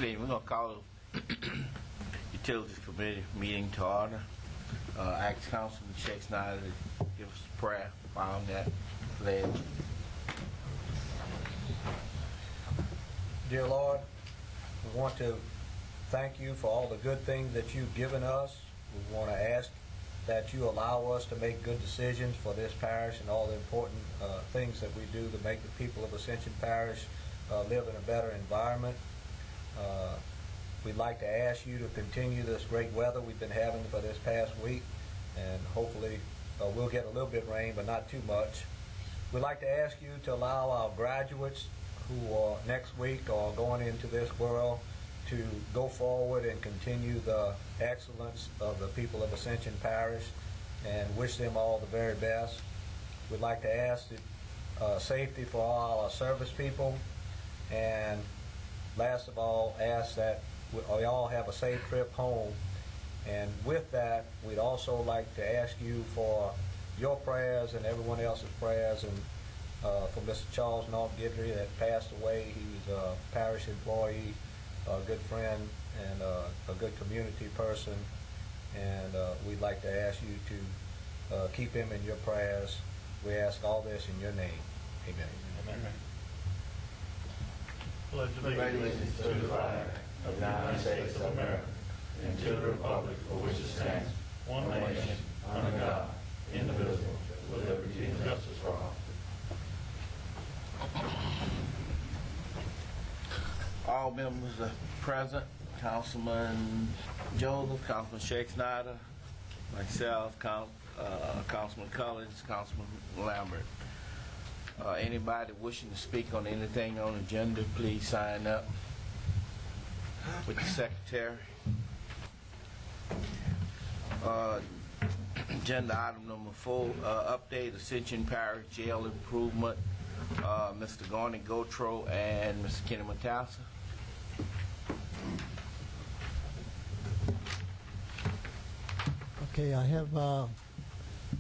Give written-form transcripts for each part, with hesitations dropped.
We're going to call the Utilities Committee meeting to order. Ask Councilman Sheikh Snyder to give us a prayer following that pledge. Dear Lord, we want to thank you for all the good things that you've given us. We want to ask that you allow us to make good decisions for this parish and all the important things that we do to make the people of Ascension Parish live in a better environment. We'd like to ask you to continue this great weather we've been having for this past week, and hopefully we'll get a little bit of rain, but not too much. We'd like to ask you to allow our graduates who are next week are going into this world to go forward and continue the excellence of the people of Ascension Parish, and wish them all the very best. We'd like to ask safety for all our service people, and last of all, ask that we all have a safe trip home. And with that, we'd also like to ask you for your prayers and everyone else's prayers, and for Mr. Charles North Guidry that passed away. He was a parish employee, a good friend, and a good community person. And we'd like to ask you to keep him in your prayers. We ask all this in your name. Amen. Amen. Pledge allegiance to the flag of the United States of America and to the republic for which it stands, one nation, under God, indivisible, with liberty and justice for all. All members are present. Councilman Joseph, Councilman Sheikh Snyder, myself, Councilman Collins, Councilman Lambert. Anybody wishing to speak on anything on the agenda, please sign up with the secretary. Agenda item number 4, update Ascension Parish jail improvement. Mr. Garney Gotro and Mr. Kenny Matassa. Okay, I have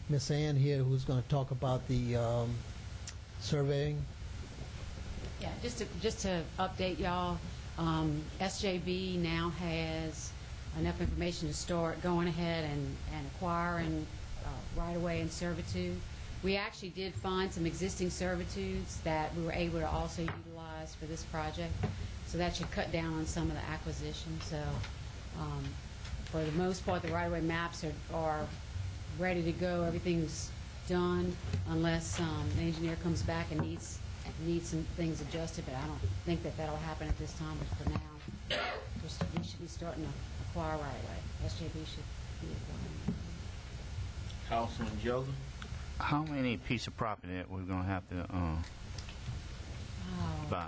Miss Ann here who's going to talk about the surveying. Yeah, just to update y'all, SJB now has enough information to start going ahead and acquiring right-of-way and servitude. We actually did find some existing servitudes that we were able to also utilize for this project, so that should cut down on some of the acquisition. So for the most part, the right-of-way maps are ready to go. Everything's done, unless the engineer comes back and needs some things adjusted, but I don't think that'll happen at this time. But for now, we should be starting to acquire right-of-way. SJB should be acquiring. Councilman Joseph. How many pieces of property that we're going to have to buy?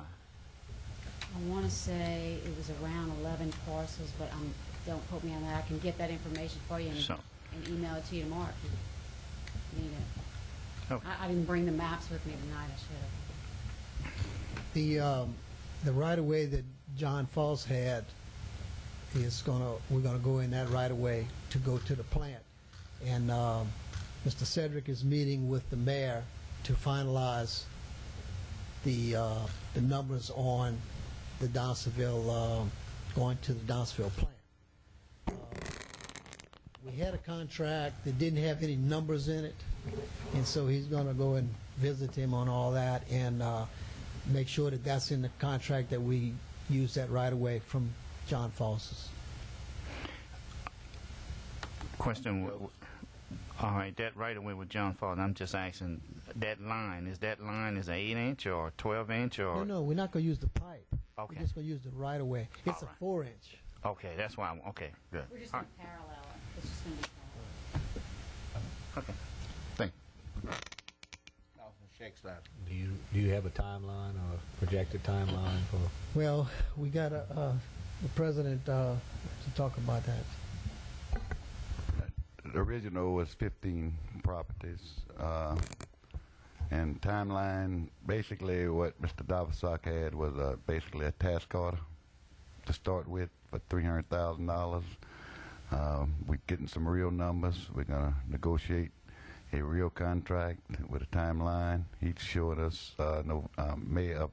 I want to say it was around 11 parcels, but don't quote me on that. I can get that information for you and email it to you tomorrow if you need it. Okay. I didn't bring the maps with me tonight. I should have. The right-of-way that John Foss had we're gonna go in that right-of-way to go to the plant, and Mr. Cedric is meeting with the mayor to finalize the numbers on the Donaldsonville going to the Donaldsonville plant. We had a contract that didn't have any numbers in it, and so he's going to go and visit him on all that and make sure that that's in the contract, that we use that right away from John Foss's. Question. All right, that right away with John Foss, I'm just asking, that line is an 8-inch or 12-inch or? No, we're not going to use the pipe. Okay. We're just going to use the right away. It's a 4-inch. Okay, that's why okay, good. We're just going to parallel it. It's just going to be parallel. Okay, thank you. Councilman Sheikh Snyder. Do you have a timeline or projected timeline for? Well, we got the president to talk about that. The original was 15 properties. And timeline, basically what Mr. Davasak had was basically a task order to start with for $300,000. We're getting some real numbers. We're going to negotiate a real contract with a timeline. He showed us May of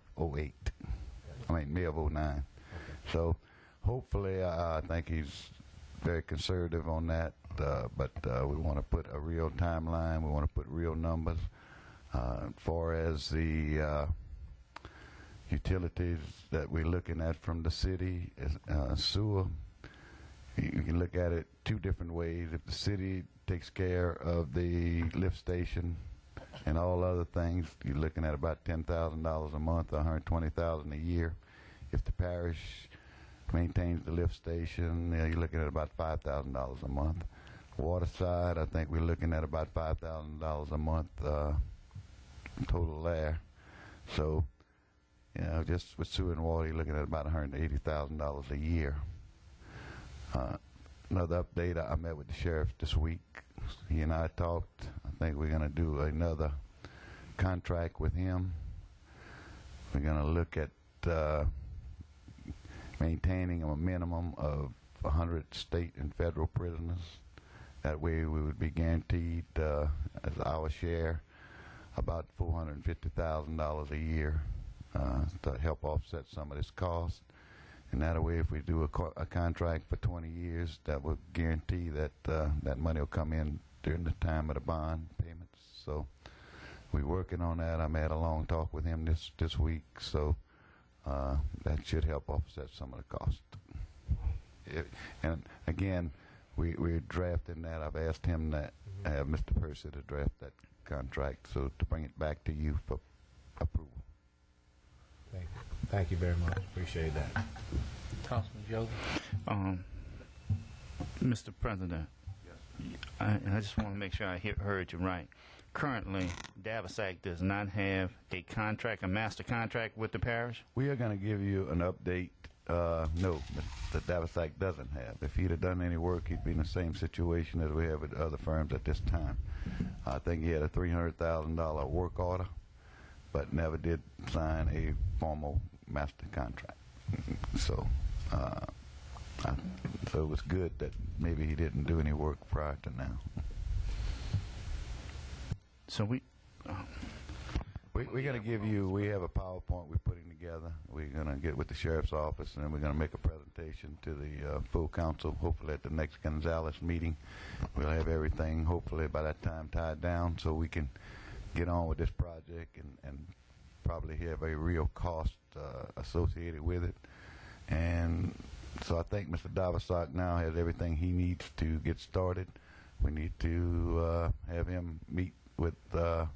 May of 09. So hopefully, I think he's very conservative on that, but we want to put a real timeline. We want to put real numbers. As far as the utilities that we're looking at from the city, sewer, you can look at it two different ways. If the city takes care of the lift station and all other things, you're looking at about $10,000 a month, $120,000 a year. If the parish maintains the lift station, you're looking at about $5,000 a month. Water side, I think we're looking at about $5,000 a month total there. So, just with sewer and water, you're looking at about $180,000 a year. Another update, I met with the sheriff this week. He and I talked. I think we're going to do another contract with him. We're going to look at maintaining a minimum of 100 state and federal prisoners. That way we would be guaranteed, as our share, about $450,000 a year to help offset some of this cost. And that way, if we do a contract for 20 years, that will guarantee that that money will come in during the time of the bond payments. So we're working on that. I had a long talk with him this week, so that should help offset some of the cost. And again, we're drafting that. I've asked him to have Mr. Percy to draft that contract, so to bring it back to you for approval. Thank you very much. Appreciate that. Councilman Joseph. Mr. President, I just want to make sure I heard you right. Currently, Davasak does not have a contract, a master contract with the parish? We are going to give you an update. No, Mr. Davasak doesn't have. If he'd have done any work, he'd be in the same situation as we have with other firms at this time. I think he had a $300,000 work order, but never did sign a formal master contract. So it was good that maybe he didn't do any work prior to now. So we're going to give you, we have a PowerPoint we're putting together. We're going to get with the sheriff's office, and then we're going to make a presentation to the full council, hopefully at the next Gonzales meeting. We'll have everything, hopefully by that time, tied down so we can get on with this project and probably have a real cost associated with it. And so I think Mr. Davasak now has everything he needs to get started. We need to have him meet with, I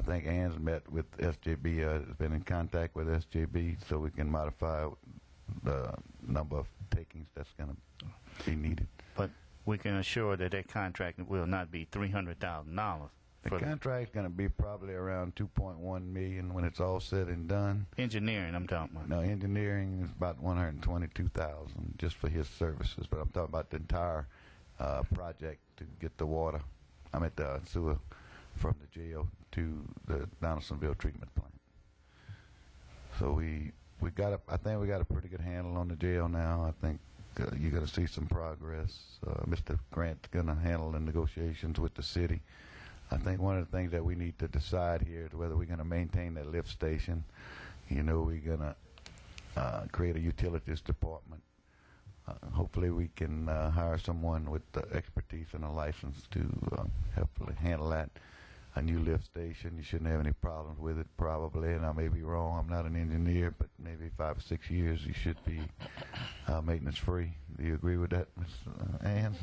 think Ann's met with SJB, has been in contact with SJB, so we can modify the number of takings that's going to be needed. But we can assure that that contract will not be $300,000. The contract's going to be probably around $2.1 million when it's all said and done. Engineering, I'm talking about. No, engineering is about $122,000 just for his services, but I'm talking about the entire project to get the water. The sewer from the jail to the Donaldsonville treatment plant. So I think we got a pretty good handle on the jail now. I think you're going to see some progress. Mr. Grant's going to handle the negotiations with the city. I think one of the things that we need to decide here is whether we're going to maintain that lift station. We're going to create a utilities department. Hopefully we can hire someone with the expertise and a license to helpfully handle that. A new lift station, you shouldn't have any problems with it probably, and I may be wrong. I'm not an engineer, but maybe 5 or 6 years you should be maintenance free. Do you agree with that, Ms. Ann?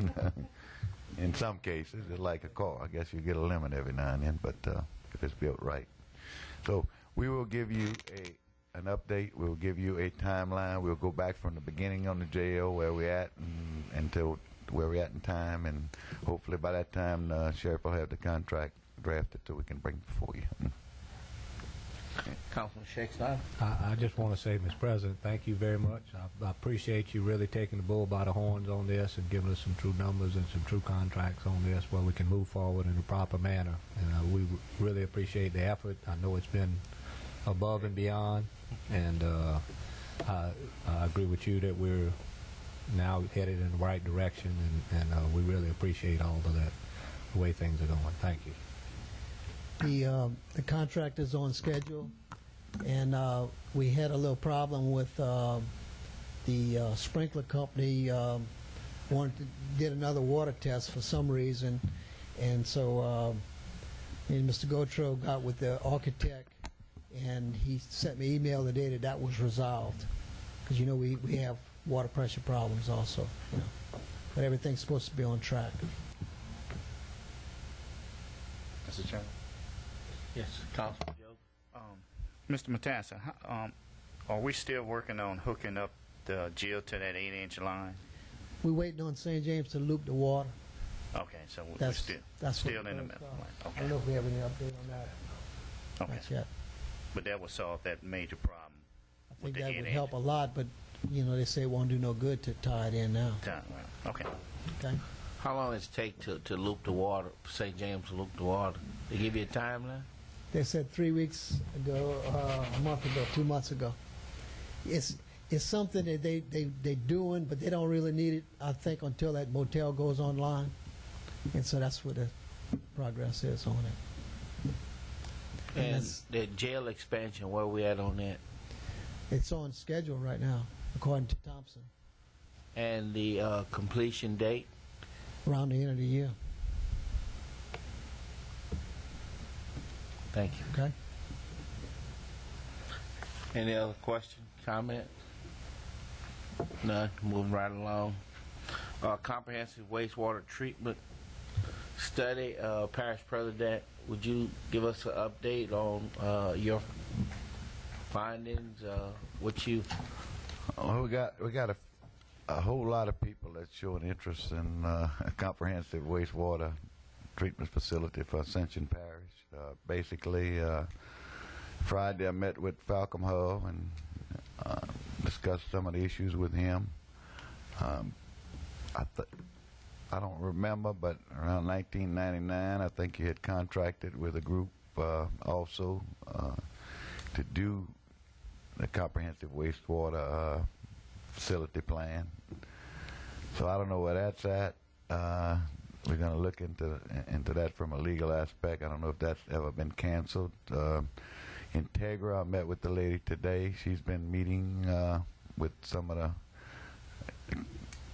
In some cases, it's like a car. I guess you get a limit every now and then, but if it's built right. So we will give you an update. We'll give you a timeline. We'll go back from the beginning on the jail, where we're at, until where we're at in time, and hopefully by that time the sheriff will have the contract drafted so we can bring it before you. Councilman Shakespeare. I just want to say, Mr. President, thank you very much. I appreciate you really taking the bull by the horns on this and giving us some true numbers and some true contracts on this where we can move forward in a proper manner. And we really appreciate the effort. I know it's been above and beyond, and I agree with you that we're now headed in the right direction, and we really appreciate all of that, the way things are going. Thank you. The contract is on schedule, and we had a little problem with the sprinkler company did another water test for some reason, and so me and Mr. Gautreaux got with the architect, and he sent me an email the day that was resolved, because we have water pressure problems also, but everything's supposed to be on track. Mr. Chairman. Yes, Councilman Joe. Mr. Matassa, are we still working on hooking up the jail to that 8-inch line? We're waiting on St. James to loop the water. Okay, so we're That's still what in the those, middle. I Okay. don't know if we have any update on that. Okay. Not yet. But that would solve that major problem. I think the that would 8-inch. help a lot, but they say it won't do no good to tie it in now. Okay. Okay. How long does it take to loop the water, St. James to loop the water? They give you a timeline? They said 3 weeks ago, a month ago, 2 months ago. It's something that they doing, but they don't really need it, I think, until that motel goes online. And so that's where the progress is on it. And And the jail expansion, where we at on that? it's on schedule right now, according to Thompson, And the completion date? around the end of the year. Thank you. Okay? Any other question, comment? None. Moving right along. Comprehensive wastewater treatment study. Parish President, would you give us an update on your findings? What you? Well, we got a whole lot of people that's showing interest in a comprehensive wastewater treatment facility for Ascension Parish. Basically, Friday I met with Falcom Hull and discussed some of the issues with him. I don't remember, but around 1999, I think he had contracted with a group also to do the comprehensive wastewater facility plan. So I don't know where that's at. We're going to look into that from a legal aspect. I don't know if that's ever been canceled. Integra, I met with the lady today. She's been meeting with some of the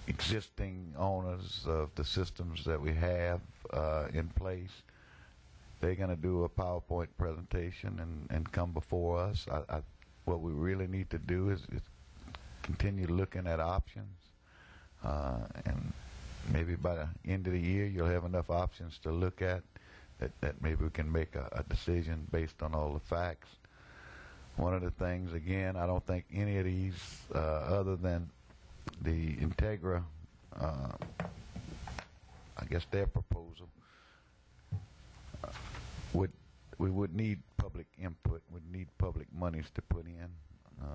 existing owners of the systems that we have in place. They're going to do a PowerPoint presentation and come before us. What we really need to do is continue looking at options, and maybe by the end of the year you'll have enough options to look at that maybe we can make a decision based on all the facts. One of the things, again, I don't think any of these, other than the Integra, I guess their proposal, we would need public input, would need public monies to put in.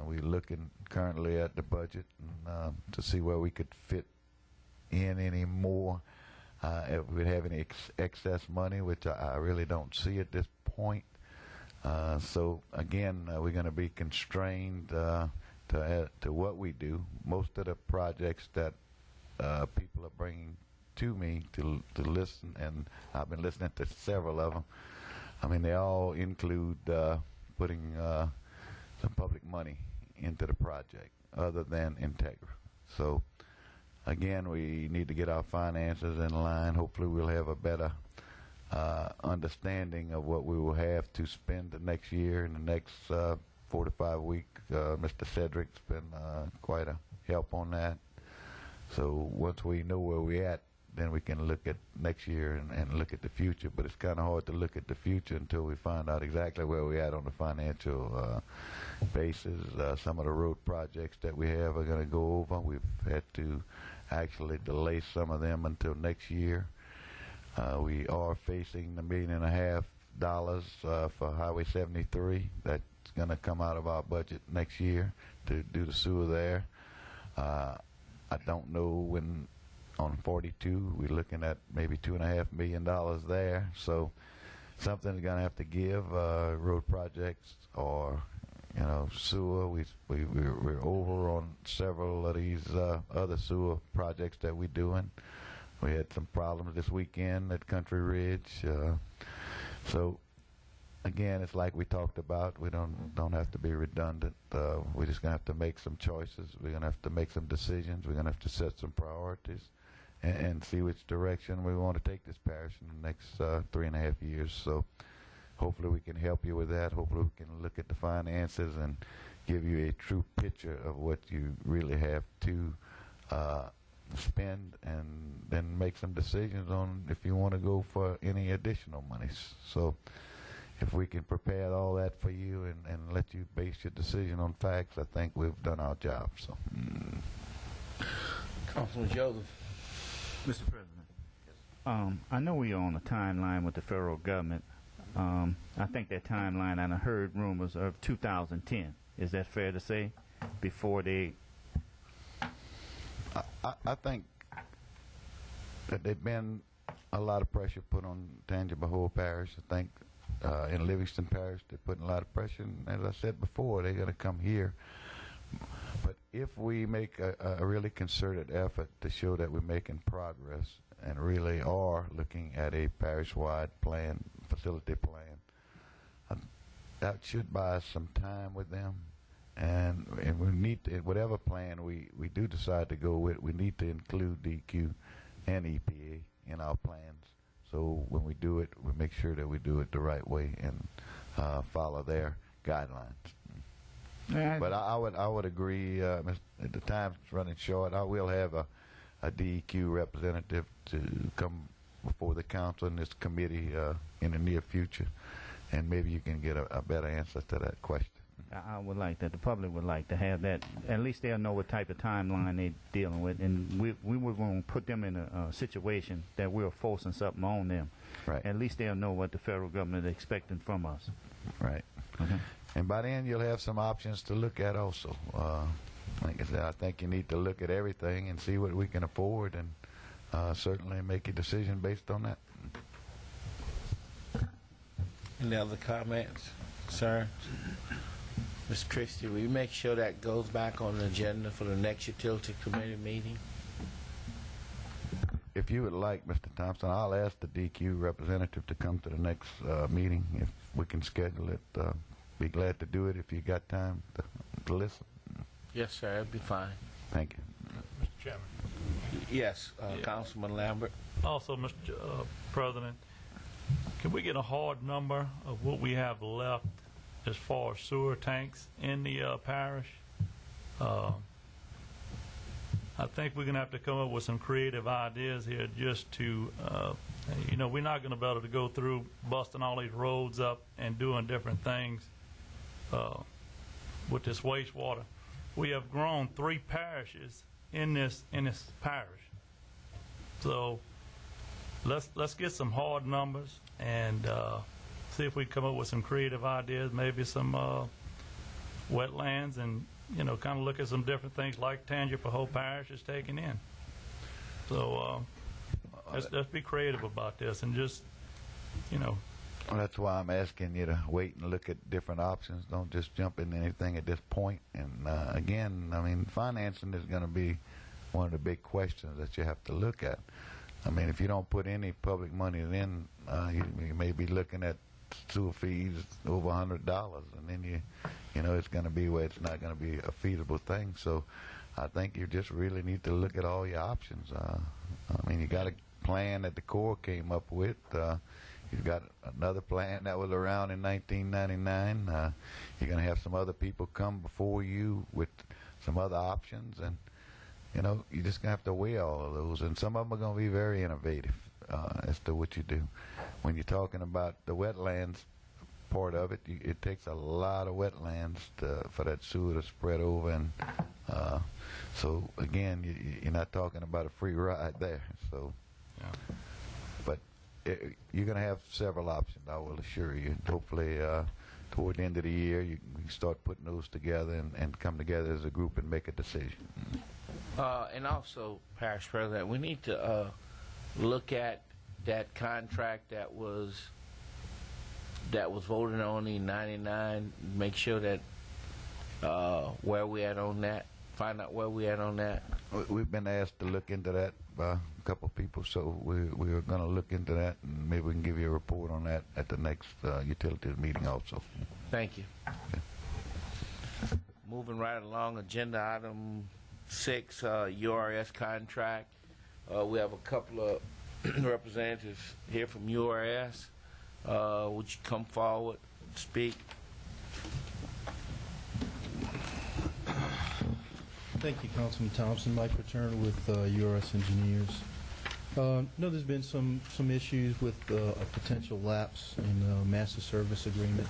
We're looking currently at the budget and, to see where we could fit in any more. If we have any excess money, which I really don't see at this point. So again, we're going to be constrained to what we do. Most of the projects that people are bringing to me to listen, and I've been listening to several of them. I mean, they all include putting some public money into the project, other than Integra. So again, we need to get our finances in line. Hopefully we'll have a better understanding of what we will have to spend the next year and the next 4 to 5 weeks. Mr. Cedric's been quite a help on that. So once we know where we're at, then we can look at next year and look at the future. But it's kind of hard to look at the future until we find out exactly where we're at on the financial basis. Some of the road projects that we have are going to go over. We've had to actually delay some of them until next year. We are facing the $1.5 million for Highway 73. That's going to come out of our budget next year to do the sewer there. I don't know when on 42 we're looking at maybe $2.5 million there. So something's going to have to give. Road projects or sewer. We're over on several of these other sewer projects that we're doing. We had some problems this weekend at Country Ridge. So again, it's like we talked about. We don't have to be redundant. We're just gonna have to make some choices. We're gonna have to make some decisions. We're gonna have to set some priorities and see which direction we want to take this parish in the next 3.5 years. So hopefully we can help you with that. Hopefully we can look at the finances and give you a true picture of what you really have to spend, and then make some decisions on if you want to go for any additional monies. So if we can prepare all that for you and let you base your decision on facts, I think we've done our job. So, Councilman Joseph. Mr. President, I know we are on a timeline with the federal government. I think that timeline, and I heard rumors of 2010. Is that fair to say? Before they... I think that there's been a lot of pressure put on Tangipahoa Parish. I think in Livingston Parish they're putting a lot of pressure, and as I said before, they're going to come here. But if we make a really concerted effort to show that we're making progress and really are looking at a parish-wide plan, facility plan, that should buy us some time with them. And we need to, whatever plan we do decide to go with, we need to include DQ and EPA in our plans. So when we do it, we make sure that we do it the right way and follow their guidelines. But I would agree. The time's running short. I will have a DEQ representative to come before the council and this committee in the near future, and maybe you can get a better answer to that question. I would like that. The public would like to have that. At least they'll know what type of timeline they're dealing with, and we were going to put them in a situation that we're forcing something on them. Right. At least they'll know what the federal government is expecting from us. Right. Okay. And by then you'll have some options to look at also. Like I said, I think you need to look at everything and see what we can afford, and certainly make a decision based on that. Any other comments, sir? Ms. Christie, will you make sure that goes back on the agenda for the next utility committee meeting? If you would like, Mr. Thompson, I'll ask the DQ representative to come to the next meeting if we can schedule it. Be glad to do it if you got time to listen. Yes, sir. It'll be fine. Thank you. Mr. Chairman. Yes, Yeah. Councilman Lambert. Also, Mr. President, can we get a hard number of what we have left as far as sewer tanks in the parish? I think we're going to have to come up with some creative ideas here just to, we're not going to be able to go through busting all these roads up and doing different things with this wastewater. We have grown 3 parishes in this parish. So let's get some hard numbers and see if we come up with some creative ideas, maybe some wetlands, and kind of look at some different things like Tangipahoa Parish is taking in. So let's be creative about this and just, Well, that's why I'm asking you to wait and look at different options. Don't just jump into anything at this point. And again, I mean, financing is going to be one of the big questions that you have to look at. I mean, if you don't put any public money in, you may be looking at sewer fees over $100, and then it's going to be where it's not going to be a feasible thing. So I think you just really need to look at all your options. I mean, you got a plan that the Corps came up with. You've got another plan that was around in 1999. You're going to have some other people come before you with some other options, and you're just going to have to weigh all of those. And some of them are going to be very innovative as to what you do. When you're talking about the wetlands part of it, it takes a lot of wetlands for that sewer to spread over, and so again, you're not talking about a free ride there. So, yeah. but you're going to have several options, I will assure you. Hopefully, toward the end of the year, you can start putting those together and come together as a group and make a decision. And also, Parish President, we need to look at that contract that was voted on in '99. Make sure that where we at on that. Find out where we at on that. We've been asked to look into that by a couple of people, so we're going to look into that, and maybe we can give you a report on that at the next utilities meeting also. Thank you. Okay. Moving right along, agenda item 6, URS contract. We have a couple of representatives here from URS. Would you come forward, speak? Thank you, Councilman Thompson. Mike Return with URS Engineers. No, there's been some issues with a potential lapse in the master service agreement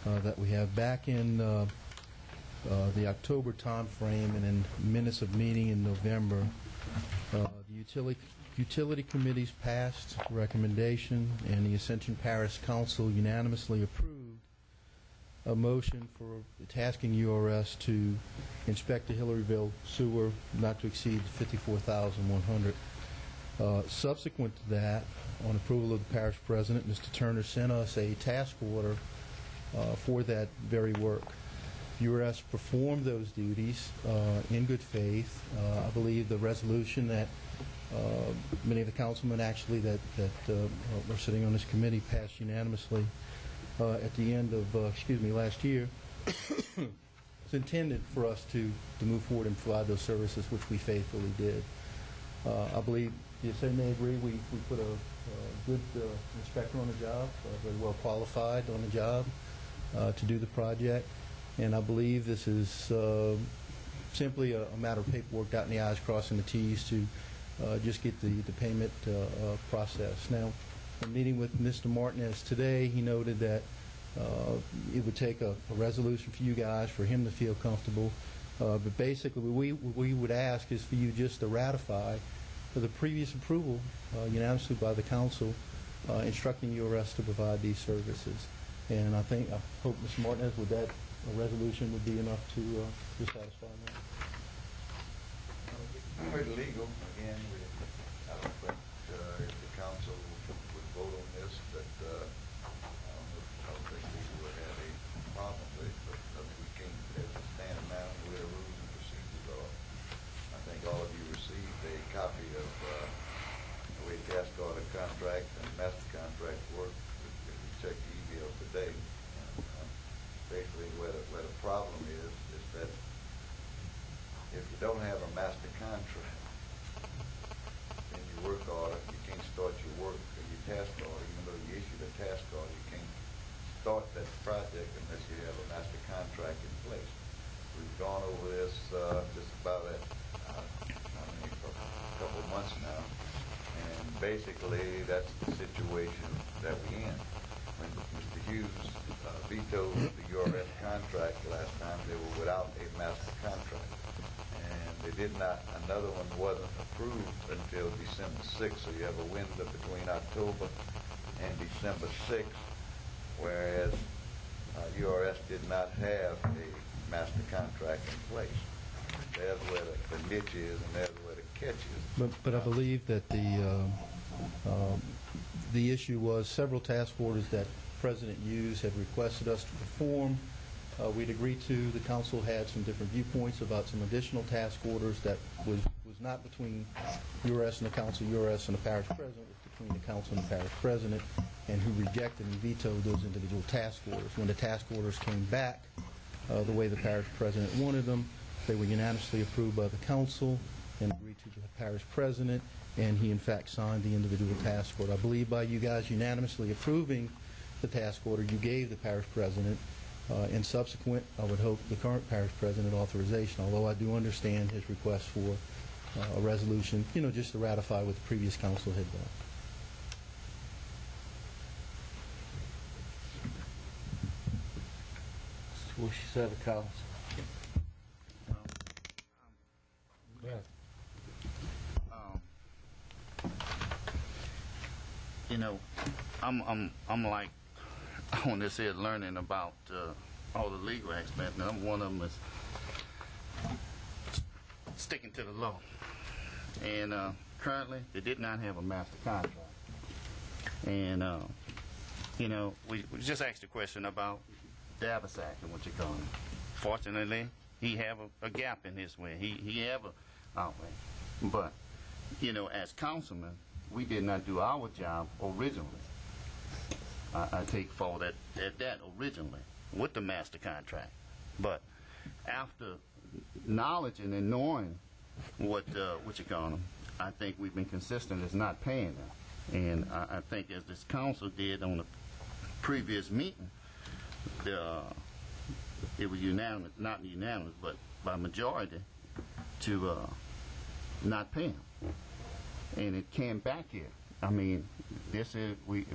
that we have. Back in the October time frame and in minutes of meeting in November, the utility committees passed recommendation, and the Ascension Parish Council unanimously approved a motion for tasking URS to inspect the Hillaryville sewer not to exceed 54,100. Subsequent to that, on approval of the parish president, Mr. Turner sent us a task order for that very work. URS performed those duties in good faith. I believe the resolution that many of the councilmen actually that were sitting on this committee passed unanimously at the end of last year was intended for us to move forward and provide those services, which we faithfully did. I believe the Assembly may agree we put a good inspector on the job, very well qualified on the job to do the project, and I believe this is simply a matter of paperwork, dotting the I's, crossing the T's to just get the payment process. Now, in meeting with Mr. Martinez today, he noted that it would take a resolution for you guys, for him to feel comfortable. But basically, what we would ask is for you just to ratify for the previous approval unanimously by the council, instructing URS to provide these services. And I hope, Mr. Martinez, with that a resolution would be enough to satisfy that. We're legal. Again, I don't think if the council would vote on this, that I don't think we would have a problem with it, but we can't, as it stands now, where the rules and procedures are. I think all of you received a copy of the way task order contract and master contract work. If you check the email today, basically where the problem is that if you don't have a master contract in your work order, you can't start your work or your task order. Even though you issued a task order, you can't start that project unless you have a master contract in place. We've gone over this just about a couple of months now, and basically that's the situation that we're in. When Mr. Hughes vetoed the URS contract last time, they were without a master contract. And they did not, another one wasn't approved until December 6th, so you have a window between October and December 6th, whereas URS did not have a master contract in place. There's where the niche is, and there's where the catch is. But I believe that the issue was several task orders that President Hughes had requested us to perform. We'd agreed to. The council had some different viewpoints about some additional task orders that was not between URS and the council, URS and the parish president, it was between the council and the parish president, and who rejected and vetoed those individual task orders. When the task orders came back the way the parish president wanted them, they were unanimously approved by the council and agreed to the parish president, and he in fact signed the individual task order. I believe by you guys unanimously approving the task order, you gave the parish president and subsequent, I would hope, the current parish president authorization, although I do understand his request for a resolution, just to ratify what the previous council had done. What she said to council. you know, I'm like on this here learning about all the legal aspects. Now, one of them is sticking to the law. And currently, they did not have a master contract. And you know, we just asked a question about Davisac and what you call him. Fortunately, he have a gap in his way. He have a outlet. But, you know, as councilmen, we did not do our job originally. I take fault at that originally with the master contract. But after knowledge and knowing what you call them, I think we've been consistent as not paying them. And I think as this council did on the previous meeting, it was unanimous, not unanimous, but by majority, to not pay them. And it came back here. I mean, this is, we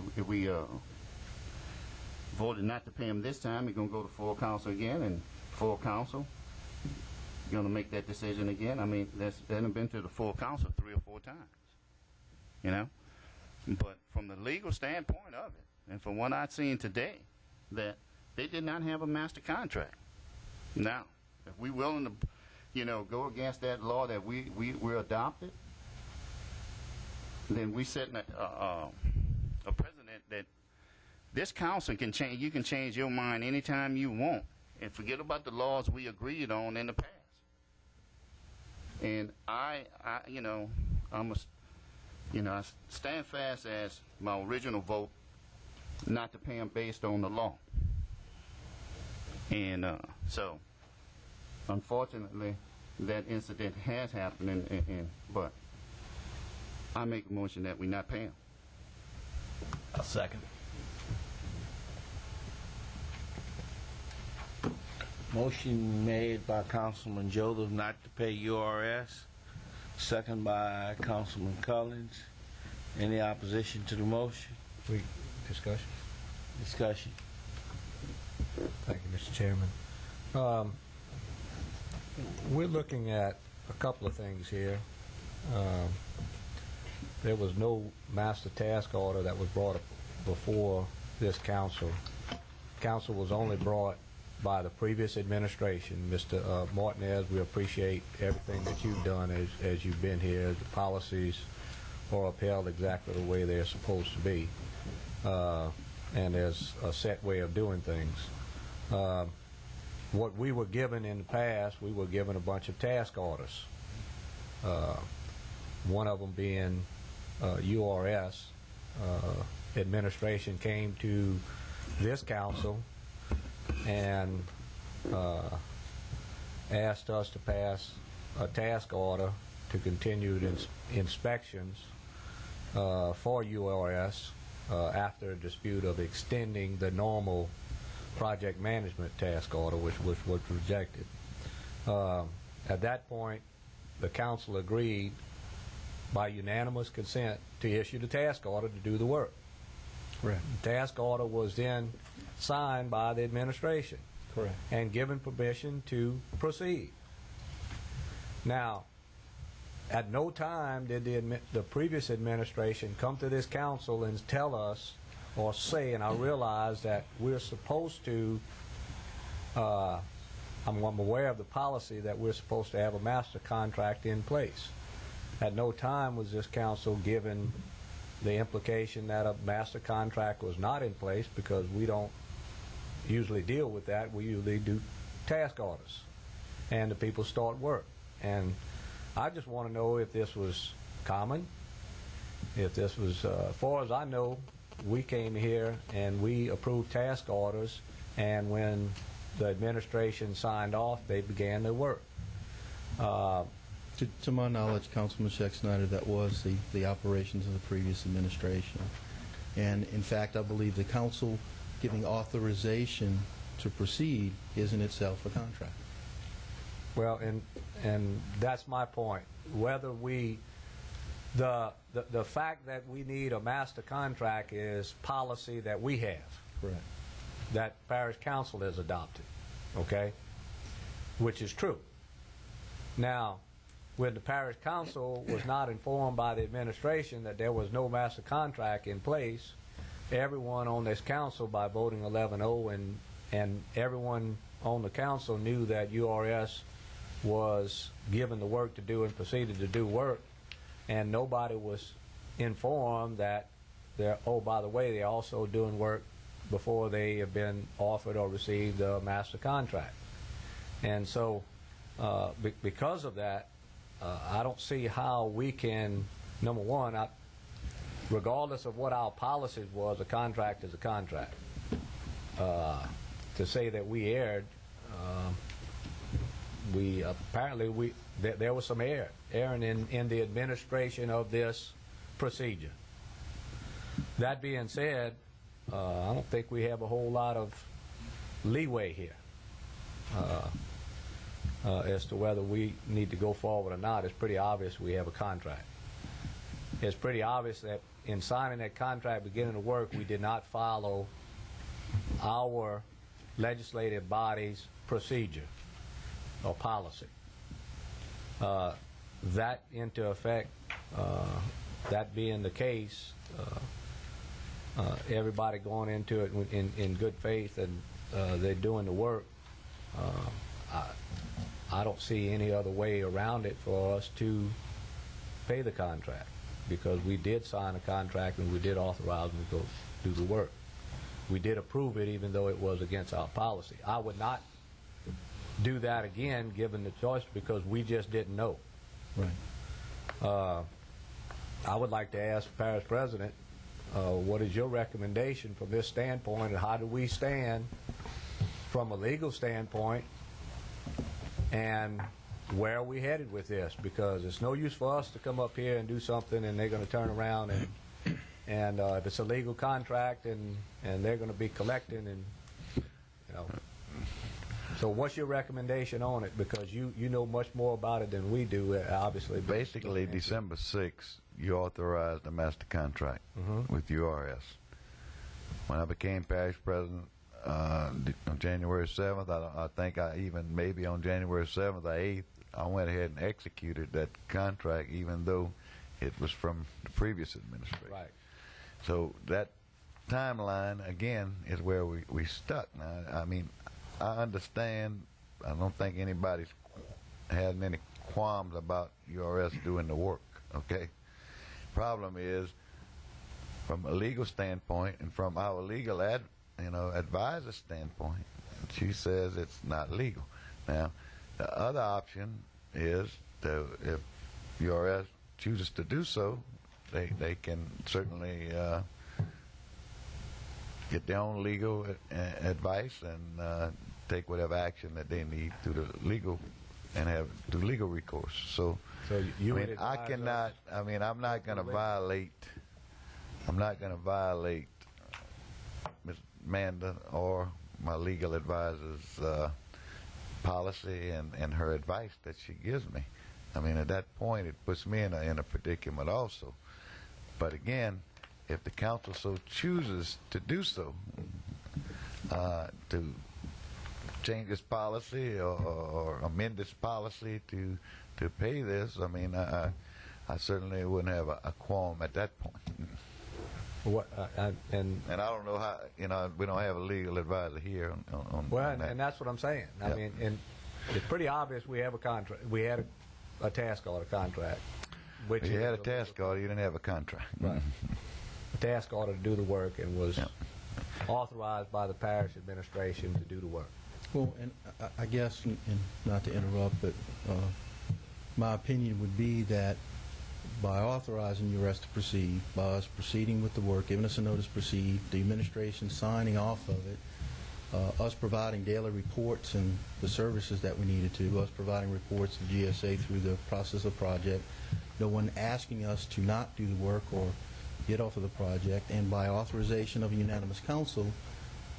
voted not to pay them this time. We're going to go to full council again, and full council going to make that decision again. I mean, they haven't been to the full council 3 or 4 times, you know. But from the legal standpoint of it, and from what I've seen today, that they did not have a master contract. Now, if we're willing to, you know, go against that law that we're adopted, then we setting a precedent that this council can change. You can change your mind anytime you want, and forget about the laws we agreed on in the past. And I you know, I stand fast as my original vote, not to pay them based on the law. And so, unfortunately, that incident has happened, but I make a motion that we not pay them. A second. Motion made by Councilman Joseph not to pay URS, second by Councilman Collins. Any opposition to the motion? Discussion? Discussion. Thank you, Mr. Chairman. We're looking at a couple of things here. There was no master task order that was brought up before this council. Council was only brought by the previous administration. Mr. Martinez, we appreciate everything that you've done as you've been here. The policies are upheld exactly the way they're supposed to be. And there's a set way of doing things. What we were given in the past, we were given a bunch of task orders. One of them being URS. Administration came to this council and asked us to pass a task order to continued inspections for URS after a dispute of extending the normal project management task order, which was rejected. At that point, the council agreed by unanimous consent to issue the task order to do the work. Correct. The task order was then signed by the administration. Correct. And given permission to proceed. Now, at no time did the previous administration come to this council and tell us or say, and I realize that we're supposed to, I'm aware of the policy that we're supposed to have a master contract in place. At no time was this council given the implication that a master contract was not in place, because we don't usually deal with that. We usually do task orders, and the people start work. And I just want to know if this was common, if this was, as far as I know, we came here and we approved task orders, and when the administration signed off, they began their work. To my knowledge, Councilman Scheck-Snyder, that was the operations of the previous administration. And in fact, I believe the council giving authorization to proceed is in itself a contract. Well, and that's my point. Whether we, the fact that we need a master contract is policy that we have. Correct. That Parish Council has adopted, okay? Which is true. Now, when the parish council was not informed by the administration that there was no master contract in place, everyone on this council, by voting 11-0, and everyone on the council knew that URS was given the work to do and proceeded to do work, and nobody was informed that oh, by the way, they're also doing work before they have been offered or received a master contract. And so because of that, I don't see how we can, number one, regardless of what our policies was, a contract is a contract. To say that we erred, there was some erring in the administration of this procedure. That being said, I don't think we have a whole lot of leeway here as to whether we need to go forward or not. It's pretty obvious we have a contract. It's pretty obvious that in signing that contract, beginning to work, we did not follow our legislative body's procedure or policy. That into effect, that being the case, everybody going into it in good faith and they're doing the work, I don't see any other way around it for us to pay the contract, because we did sign a contract and we did authorize them to go do the work. We did approve it even though it was against our policy. I would not do that again given the choice, because we just didn't know. Right. I would like to ask the parish president, what is your recommendation from this standpoint, and how do we stand from a legal standpoint, and where are we headed with this? Because it's no use for us to come up here and do something and they're going to turn around and if it's a legal contract and they're going to be collecting, and you know. So what's your recommendation on it? Because you know much more about it than we do, obviously. Basically, December 6th, you authorized a master contract with URS. When I became parish president on January 7th, I think maybe on January 7th or 8th, I went ahead and executed that contract, even though it was from the previous administration. Right. So that timeline, again, is where we stuck. Now, I mean, I understand. I don't think anybody's had any qualms about URS doing the work, okay? Problem is, from a legal standpoint and from our legal advisor standpoint, she says it's not legal. Now, the other option is if URS chooses to do so, they can certainly get their own legal advice and take whatever action that they need through the legal and have through legal recourse. So you I mean, I cannot. I mean, I'm not going to violate. I'm not going to violate Ms. Amanda or my legal advisor's policy and her advice that she gives me. I mean, at that point, it puts me in a predicament also. But again, if the council so chooses to do so, to change its policy or amend its policy to pay this, I mean, I certainly wouldn't have a qualm at that point. And I don't know how, we don't have a legal advisor here on that. And that's what I'm saying. I mean, and it's pretty obvious we have a contract. We had a task order contract. Which you had a task order, you didn't have a contract. Right. A task order to do the work, and was authorized by the parish administration to do the work. Well, and I guess, and not to interrupt, but my opinion would be that by authorizing URS to proceed, by us proceeding with the work, giving us a notice to proceed, the administration signing off of it, us providing daily reports and the services that we needed to, us providing reports to GSA through the process of project, no one asking us to not do the work or get off of the project, and by authorization of a unanimous council,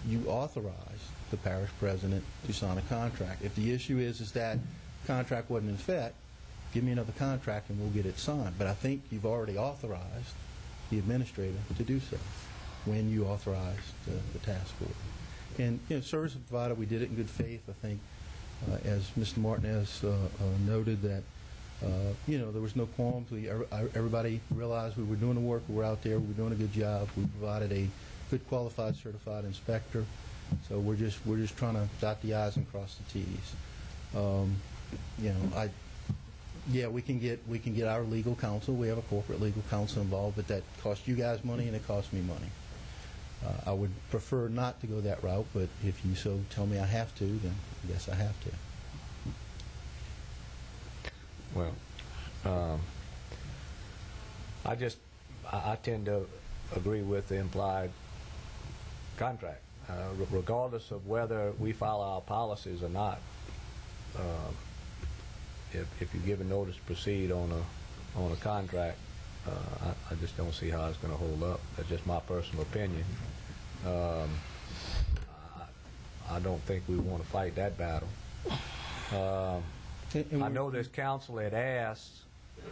you authorize the parish president to sign a contract. If the issue is that contract wasn't in effect, give me another contract and we'll get it signed. But I think you've already authorized the administrator to do so when you authorized the task force. And service provider, we did it in good faith. I think, as Mr. Martinez noted, that There was no qualms. Everybody realized we were doing the work. We were out there. We were doing a good job. We provided a good, qualified, certified inspector. So we're just trying to dot the I's and cross the T's. We can get our legal counsel. We have a corporate legal counsel involved, but that costs you guys money and it costs me money. I would prefer not to go that route, but if you so tell me I have to, then I guess I have to. Well, I tend to agree with the implied contract, regardless of whether we follow our policies or not. If you give a notice to proceed on a contract, I just don't see how it's going to hold up. That's just my personal opinion. I don't think we want to fight that battle. I know this council had asked,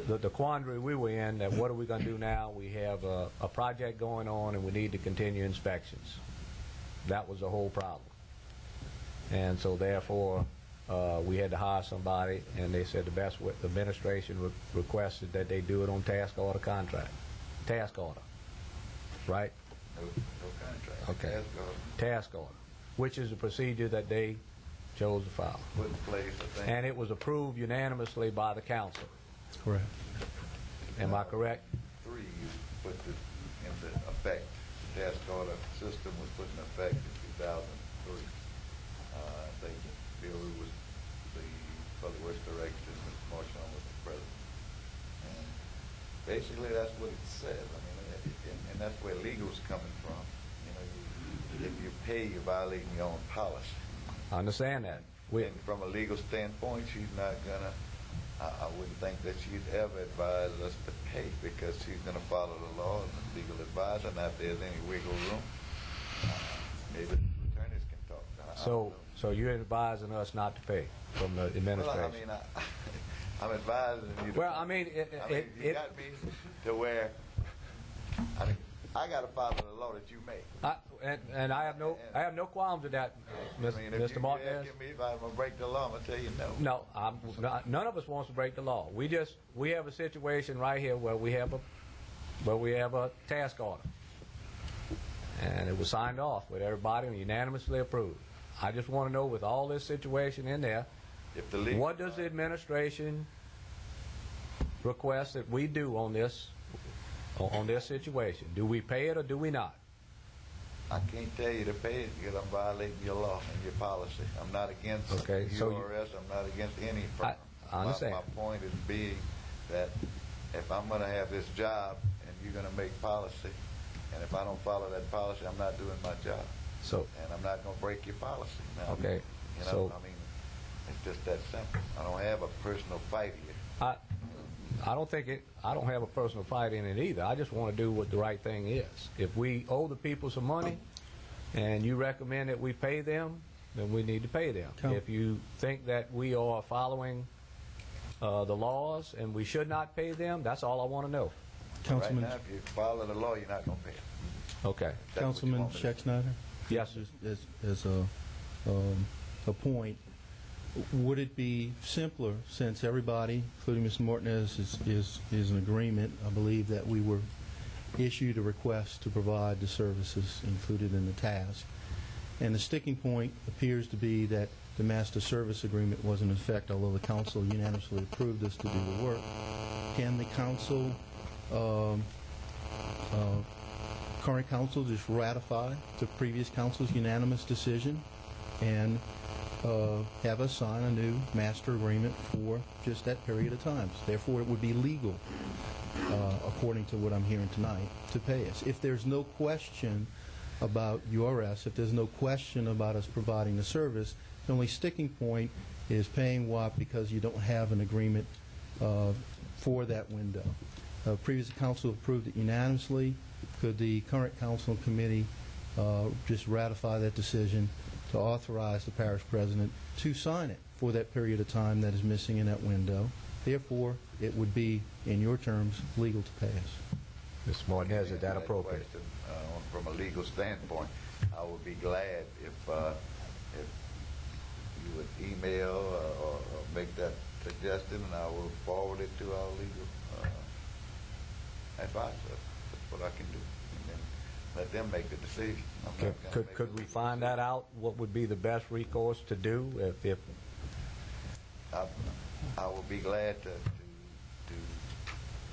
the quandary we were in, that what are we going to do now? We have a project going on and we need to continue inspections. That was the whole problem. And so therefore, we had to hire somebody, and they said the best way, the administration requested that they do it on task order contract. Task order. Right? No contract. Okay. Task order. Which is a procedure that they chose to follow. Put in place, I think. And it was approved unanimously by the council. Correct. Am I correct? 3, you put into effect. The task order system was put in effect in 2003. I think Bill was the public works director, and Mr. Marshall was the president. And basically, that's what it says. I mean, and that's where legal's coming from. If you pay, you're violating your own policy. I understand that. And from a legal standpoint, she's not gonna. I wouldn't think that she'd ever advise us to pay, because she's gonna follow the law and the legal advisor. And if there's any wiggle room, maybe the attorneys can talk to her. So you're advising us not to pay from the administration? Well, I mean, I'm advising you. Well, I mean, you got me to where. I mean, I got to follow the law that you make. And I have no qualms with that, Mr. Martinez. If you ask me if I'm gonna break the law, I'm gonna tell you no. No, none of us wants to break the law. We have a situation right here where we have a task order, and it was signed off with everybody and unanimously approved. I just want to know, with all this situation in there, what does the administration request that we do on this situation? Do we pay it or do we not? I can't tell you to pay it because I'm violating your law and your policy. I'm not against URS. I'm not against any firm. I understand. My point is being that if I'm going to have this job and you're going to make policy, and if I don't follow that policy, I'm not doing my job. And I'm not going to break your policy. Now, okay. I mean, it's just that simple. I don't have a personal fight here. I don't have a personal fight in it either. I just want to do what the right thing is. If we owe the people some money and you recommend that we pay them, then we need to pay them. If you think that we are following the laws and we should not pay them, that's all I want to know. Councilman, right now, if you follow the law, you're not going to pay them. Okay. Councilman Scheck-Snyder? Yes. As a point, would it be simpler, since everybody, including Mr. Martinez, is in agreement, I believe that we were issued a request to provide the services included in the task, and the sticking point appears to be that the master service agreement was in effect, although the council unanimously approved us to do the work. Can the council, current council, just ratify the previous council's unanimous decision and have us sign a new master agreement for just that period of time? Therefore, it would be legal, according to what I'm hearing tonight, to pay us. If there's no question about URS, if there's no question about us providing the service, the only sticking point is paying WAP because you don't have an agreement for that window. Previous council approved it unanimously. Could the current council and committee just ratify that decision to authorize the parish president to sign it for that period of time that is missing in that window? Therefore, it would be, in your terms, legal to pay us. Mr. Martinez, is that appropriate? Question, from a legal standpoint, I would be glad if you would email or make that suggested, and I will forward it to our legal advisor. That's what I can do, and then let them make the decision. I'm not gonna make Could we find that out? What would be the best recourse to do if I will be glad to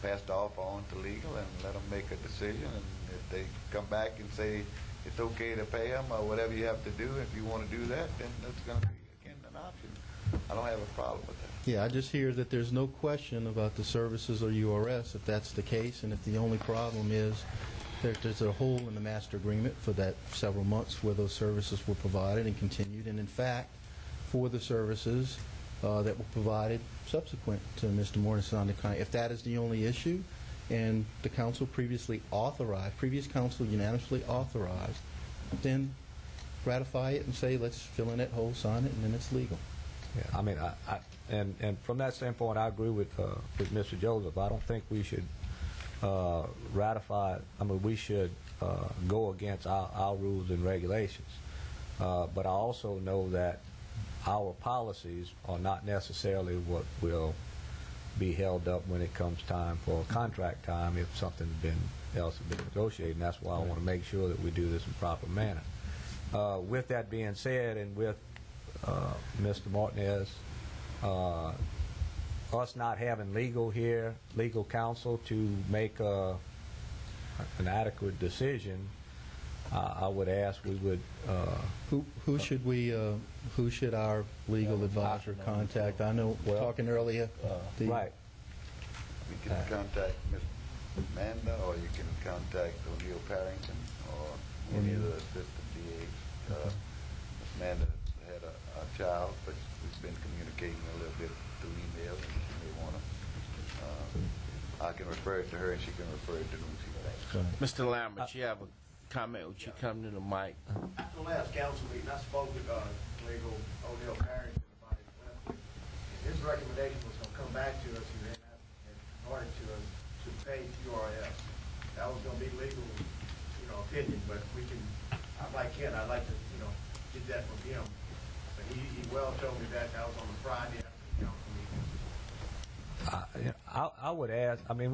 pass it off on to legal and let them make a decision. And if they come back and say it's okay to pay them or whatever you have to do, if you want to do that, then that's going to be, again, an option. I don't have a problem with that. Yeah, I just hear that there's no question about the services or URS, if that's the case, and if the only problem is that there's a hole in the master agreement for that several months where those services were provided and continued, and in fact, for the services that were provided subsequent to Mr. Morrison, if that is the only issue, and the council previously authorized, previous council unanimously authorized, then ratify it and say, let's fill in that hole, sign it, and then it's legal. Yeah, I mean, and from that standpoint, I agree with Mr. Joseph. I don't think we should ratify. I mean, we should go against our rules and regulations. But I also know that our policies are not necessarily what will be held up when it comes time for contract time if something else has been negotiated. And that's why I want to make sure that we do this in proper manner. With that being said, and with Mr. Martinez, us not having legal counsel to make an adequate decision, I would ask we would. Who should our legal advisor contact? I know we're talking earlier. Right. You can contact Ms. Amanda, or you can contact O'Neill Parrington, or any of the assistant DAs. Ms. Amanda had a child, but we've been communicating a little bit through email, and she may want to. I can refer it to her, and she can refer it to me. Mr. Lambert, you have a comment? Would you come to the mic? At the last council meeting, I spoke with legal O'Neill Parish about his left. His recommendation was going to come back to us and order to us to pay URS. That was going to be legal, opinion, but we can. I'd like Ken. I'd like to, get that from him. But he well told me that was on the Friday after the council meeting. I would ask. I mean,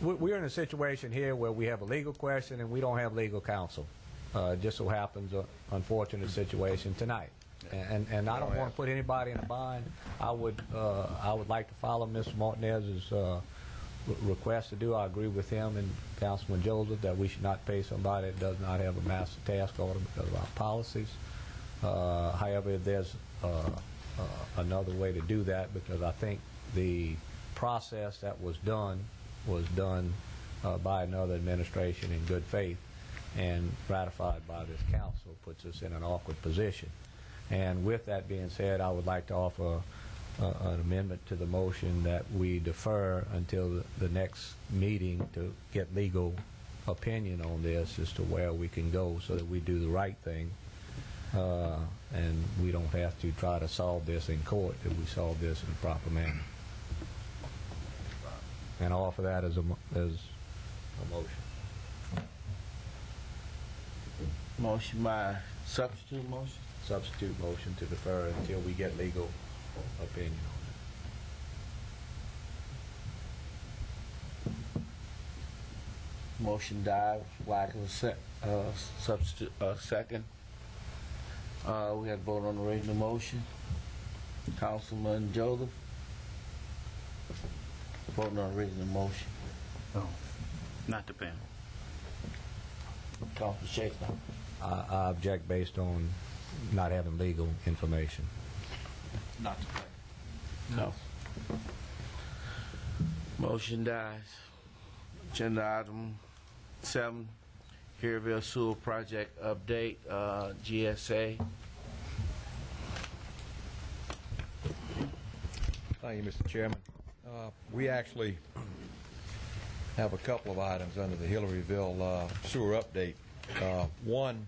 we're in a situation here where we have a legal question and we don't have legal counsel. Just so happens an unfortunate situation tonight, and I don't want to put anybody in a bind. I would like to follow Mr. Martinez's request to do. I agree with him and Councilman Joseph that we should not pay somebody that does not have a master task order because of our policies. However, there's another way to do that, because I think the process that was done by another administration in good faith and ratified by this council puts us in an awkward position. And with that being said, I would like to offer an amendment to the motion that we defer until the next meeting to get legal opinion on this as to where we can go so that we do the right thing, and we don't have to try to solve this in court, that we solve this in a proper manner. And I'll offer that as a motion. Motion by substitute motion? Substitute motion to defer until we get legal opinion on it. Motion died. Lack of substitute second. We had to vote on the original motion. Councilman Joseph. Voting on the original motion. No, not the panel. Councilman Shakespeare. I object based on not having legal information. Not to play. No. Motion dies. Agenda item 7, Hereville Sewer Project update, GSA. Thank you, Mr. Chairman. We actually have a couple of items under the Hillaryville sewer update. One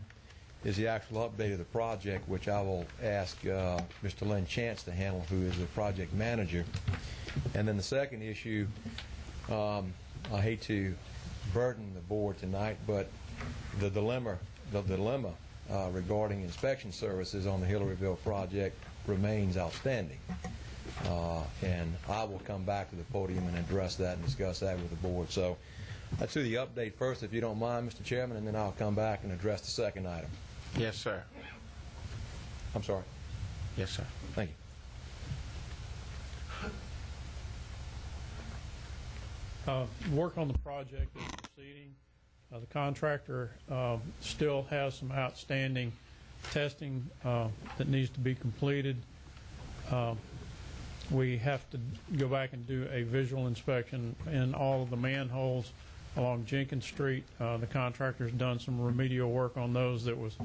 is the actual update of the project, which I will ask Mr. Lynn Chance to handle, who is the project manager. And then the second issue, I hate to burden the board tonight, but the dilemma regarding inspection services on the Hillaryville project remains outstanding. and I will come back to the podium and address that and discuss that with the board. So let's do the update first, if you don't mind, Mr. Chairman, and then I'll come back and address the second item. Yes, sir. I'm sorry. Yes, sir. Thank you. Work on the project is proceeding. The contractor still has some outstanding testing that needs to be completed. We have to go back and do a visual inspection in all of the manholes along Jenkins Street. The contractor's done some remedial work on those that was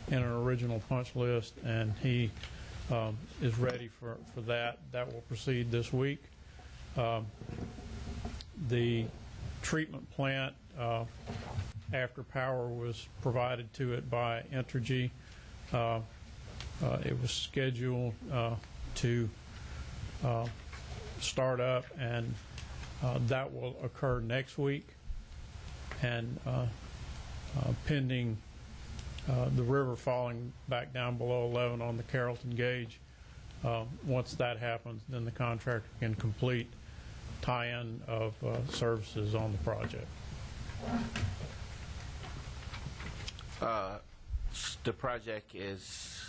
in an original punch list, and he is ready for that. That will proceed this week. The treatment plant, after power was provided to it by Entergy, it was scheduled to start up, and that will occur next week. And pending the river falling back down below 11 on the Carrollton gauge, once that happens, then the contractor can complete tie-in of services on the project. The project is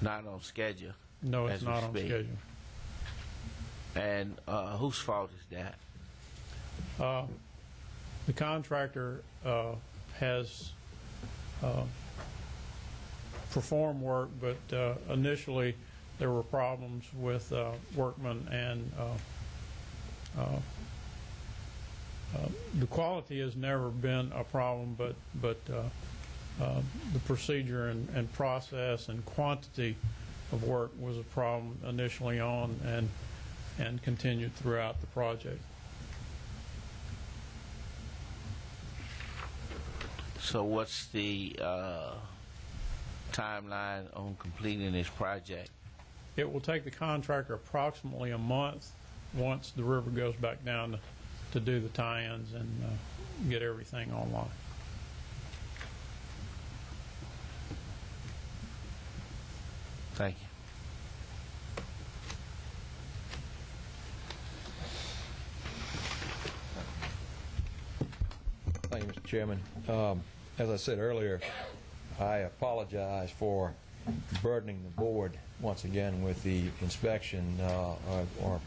not on schedule. No, it's as we not on speak. schedule. And whose fault is that? The contractor has performed work, but initially there were problems with workmen, and the quality has never been a problem, but the procedure and process and quantity of work was a problem initially on, and continued throughout the project. So what's the timeline on completing this project? It will take the contractor approximately a month once the river goes back down to do the tie-ins and get everything online. Thank you. Thank you, Mr. Chairman. As I said earlier, I apologize for burdening the board once again with the inspection or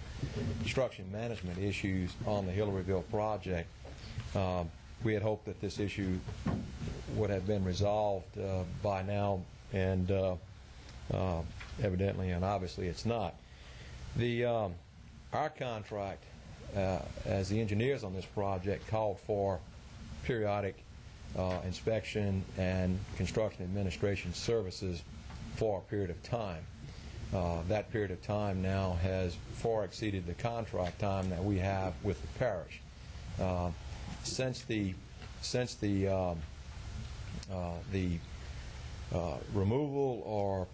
construction management issues on the Hillaryville project. We had hoped that this issue would have been resolved by now, and evidently and obviously it's not. Our contract as the engineers on this project called for periodic inspection and construction administration services for a period of time. That period of time now has far exceeded the contract time that we have with the parish. Since the removal or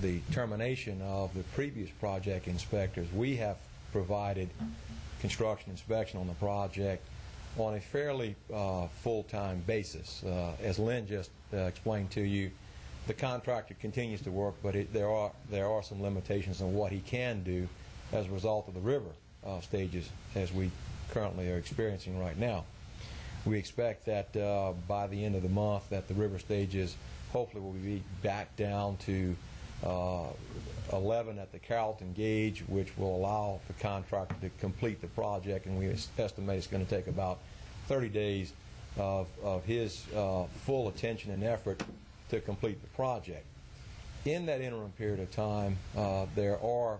the termination of the previous project inspectors, we have provided construction inspection on the project on a fairly full-time basis. As Lynn just explained to you, the contractor continues to work, but there are some limitations on what he can do as a result of the river stages as we currently are experiencing right now. We expect that by the end of the month that the river stages hopefully will be back down to 11 at the Carrollton gauge, which will allow the contractor to complete the project, and we estimate it's going to take about 30 days of his full attention and effort to complete the project. In that interim period of time, there are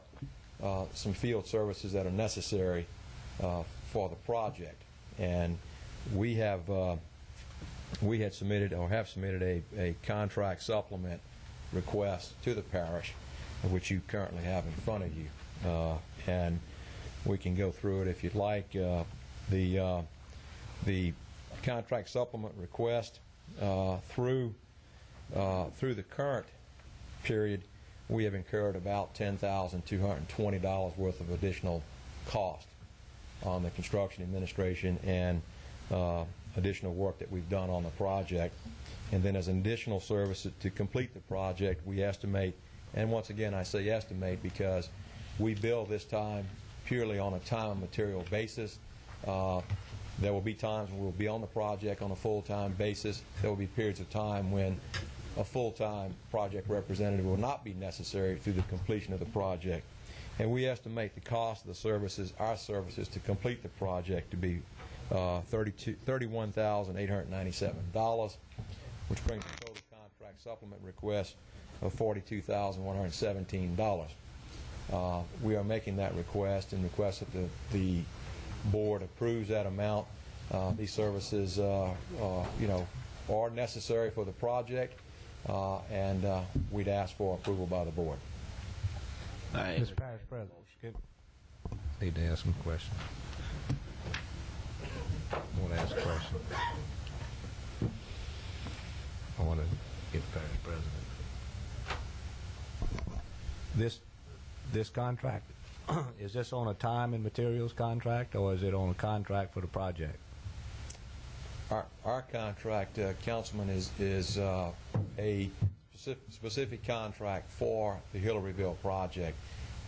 some field services that are necessary for the project, and we had submitted or have submitted a contract supplement request to the parish, which you currently have in front of you, and we can go through it if you'd like. The contract supplement request through the current period, we have incurred about $10,220 worth of additional cost on the construction administration and additional work that we've done on the project. And then as an additional service to complete the project, we estimate And once again, I say estimate because we bill this time purely on a time and material basis. There will be times when we'll be on the project on a full-time basis. There will be periods of time when a full-time project representative will not be necessary through the completion of the project. And we estimate the cost of the services, our services, to complete the project to be $31,897, which brings the total contract supplement request of $42,117. We are making that request and request that the board approves that amount. These services, are necessary for the project, and we'd ask for approval by the board. Mr. Parish President, need to ask him a question. I want to ask a question. I want to get Parish President. This contract, is this on a time and materials contract, or is it on a contract for the project? Our contract, Councilman, is a specific contract for the Hillaryville project,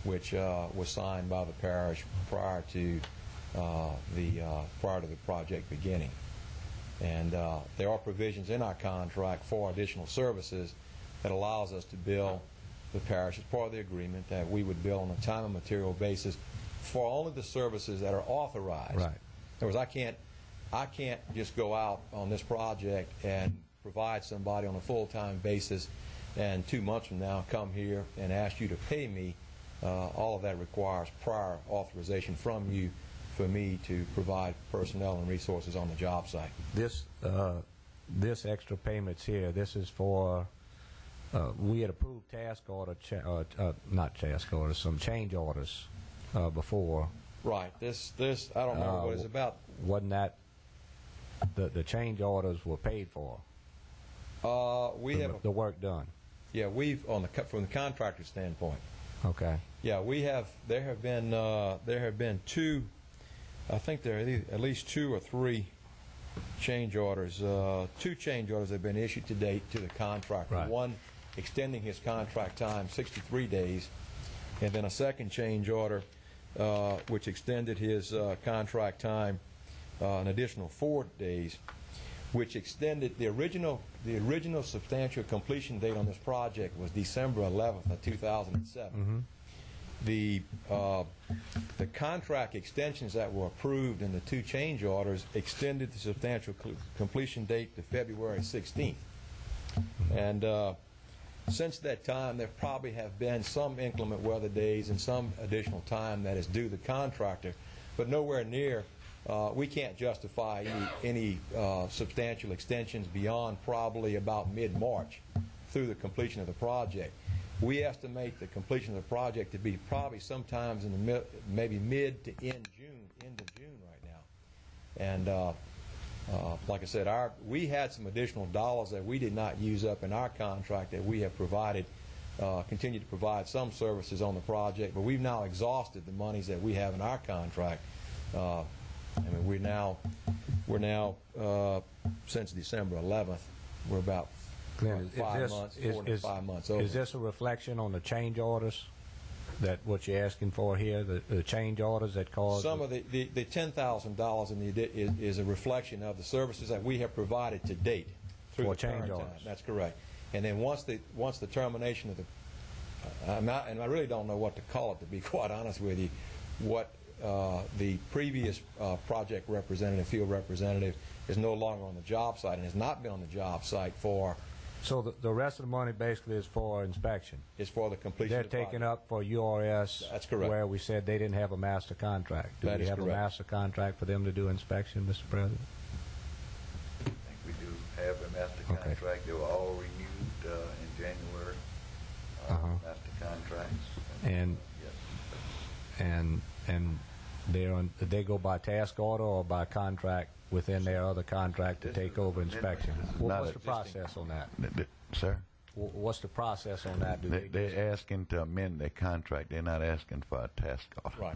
which was signed by the parish prior to the project beginning. And there are provisions in our contract for additional services that allows us to bill the parish as part of the agreement that we would bill on a time and material basis for only the services that are authorized. Right. In other words, I can't just go out on this project and provide somebody on a full-time basis and 2 months from now come here and ask you to pay me. All of that requires prior authorization from you for me to provide personnel and resources on the job site. This extra payments here, this is for, we had approved task order, not task orders, some change orders before. Right. This I don't know what it's about. Wasn't that the change orders were paid for? We have the work done. Yeah, we've from the contractor standpoint. Okay. Yeah, we have. There have been two. I think there are at least 2 or 3 change orders. 2 change orders have been issued to date to the contractor. Right. One extending his contract time 63 days, and then a second change order which extended his contract time an additional 4 days, which extended the original substantial completion date on this project was December 11th of 2007. Mm-hmm. The contract extensions that were approved in the 2 change orders extended the substantial completion date to February 16th. Mm-hmm. And since that time, there probably have been some inclement weather days and some additional time that is due the contractor, but nowhere near. We can't justify any substantial extensions beyond probably about mid-March through the completion of the project. We estimate the completion of the project to be probably sometimes in the maybe mid to end of June right now. And like I said, we had some additional dollars that we did not use up in our contract that we have provided, continue to provide some services on the project, but we've now exhausted the monies that we have in our contract. I mean, we're now since December 11th, we're about Glenn, 5 months, 4 to 5 months over. Is this a reflection on the change orders that what you're asking for here, the change orders that caused? Some of the $10,000 in the is a reflection of the services that we have provided to date through for the change current orders. time. That's correct. And then once the termination of the, and I really don't know what to call it, to be quite honest with you, what the previous project representative, field representative, is no longer on the job site and has not been on the job site for. So the rest of the money basically is for inspection. It's for the completion. They're of the taken project. up for URS. That's correct. Where we said they didn't have a master contract. Do That we is have correct. a master contract for them to do inspection, Mr. President? I think we do have a master Okay. contract. They were all renewed in January. Master contracts. And yes. and they go by task order or by contract within their other contract to take over inspection. What's the process on that? Sir? What's the process on that? They're asking to amend their contract. They're not asking for a task order. Right.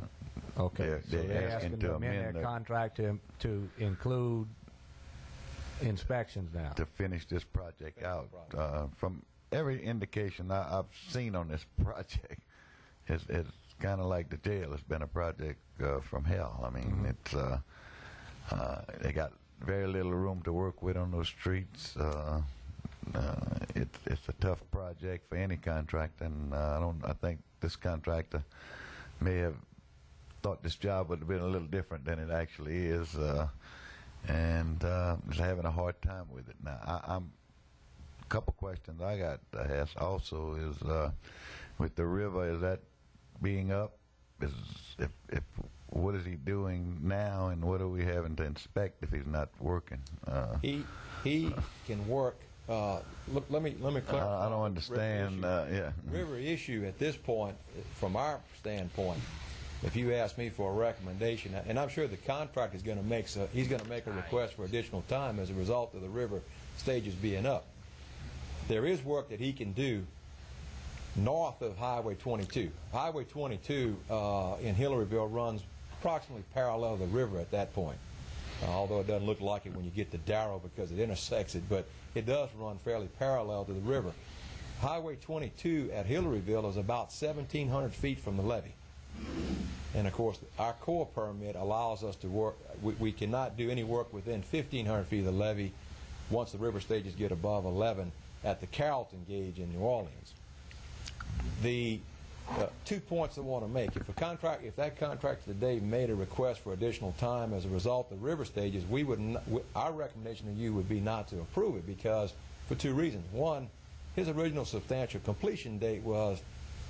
Okay, so they're asking to amend their contract to include inspections now. To finish this project out. every indication I've seen on this project is kind of like the jail. It's been a project from hell. I mean, it's they got very little room to work with on those streets. It's a tough project for any contractor, and I think this contractor may have thought this job would have been a little different than it actually is, and is having a hard time with it. Now, a couple questions I got to ask also is with the river, is that being up? If what is he doing now, and what are we having to inspect if he's not working? He can work. Let me clarify. I don't understand. River issue at this point, from our standpoint, if you ask me for a recommendation, and I'm sure the contractor is going to make he's going to make a request for additional time as a result of the river stages being up. There is work that he can do north of Highway 22. Highway 22 in Hillaryville runs approximately parallel to the river at that point, although it doesn't look like it when you get to Darrow because it intersects it, but it does run fairly parallel to the river. Highway 22 at Hillaryville is about 1,700 feet from the levee. And of course, our Corps permit allows us to work. We cannot do any work within 1,500 feet of the levee once the river stages get above 11 at the Carrollton gauge in New Orleans. The 2 points I want to make: if that contractor today made a request for additional time as a result of the river stages, our recommendation to you would be not to approve it, because for 2 reasons. One, his original substantial completion date was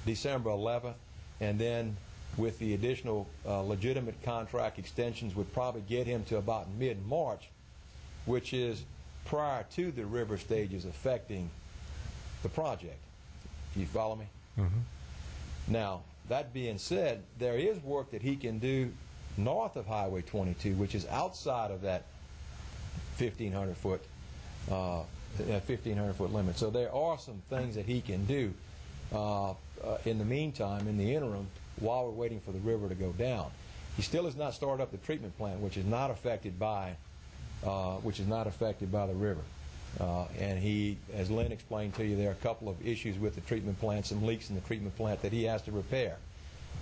December 11th, and then with the additional legitimate contract extensions would probably get him to about mid-March, which is prior to the river stages affecting the project. You follow me? Mm-hmm. Now, that being said, there is work that he can do north of Highway 22, which is outside of that 1,500 foot limit. So there are some things that he can do in the meantime, in the interim, while we're waiting for the river to go down. He still has not started up the treatment plant, which is not affected by the river. And he, as Lynn explained to you, there are a couple of issues with the treatment plant, some leaks in the treatment plant that he has to repair.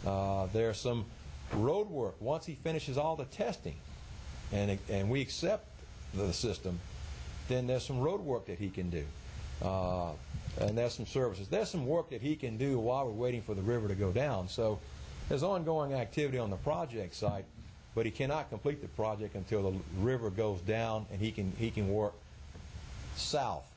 There's some road work once he finishes all the testing, and we accept the system. Then there's some road work that he can do, and there's some services. There's some work that he can do while we're waiting for the river to go down. So there's ongoing activity on the project site, but he cannot complete the project until the river goes down, and he can work south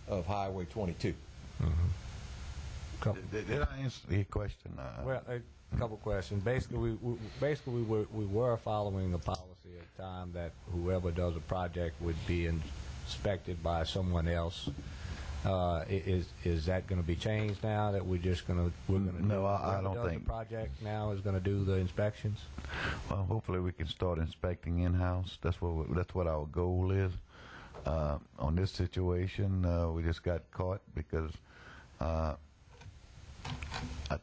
of Highway 22. Mm-hmm. Did I answer your question? Well, a couple questions. Basically, we were following a policy at the time that whoever does a project would be inspected by someone else. Is that going to be changed now? That we're going to no, I don't think the project now is going to do the inspections. Well, hopefully we can start inspecting in-house. That's what our goal is. On this situation, we just got caught because I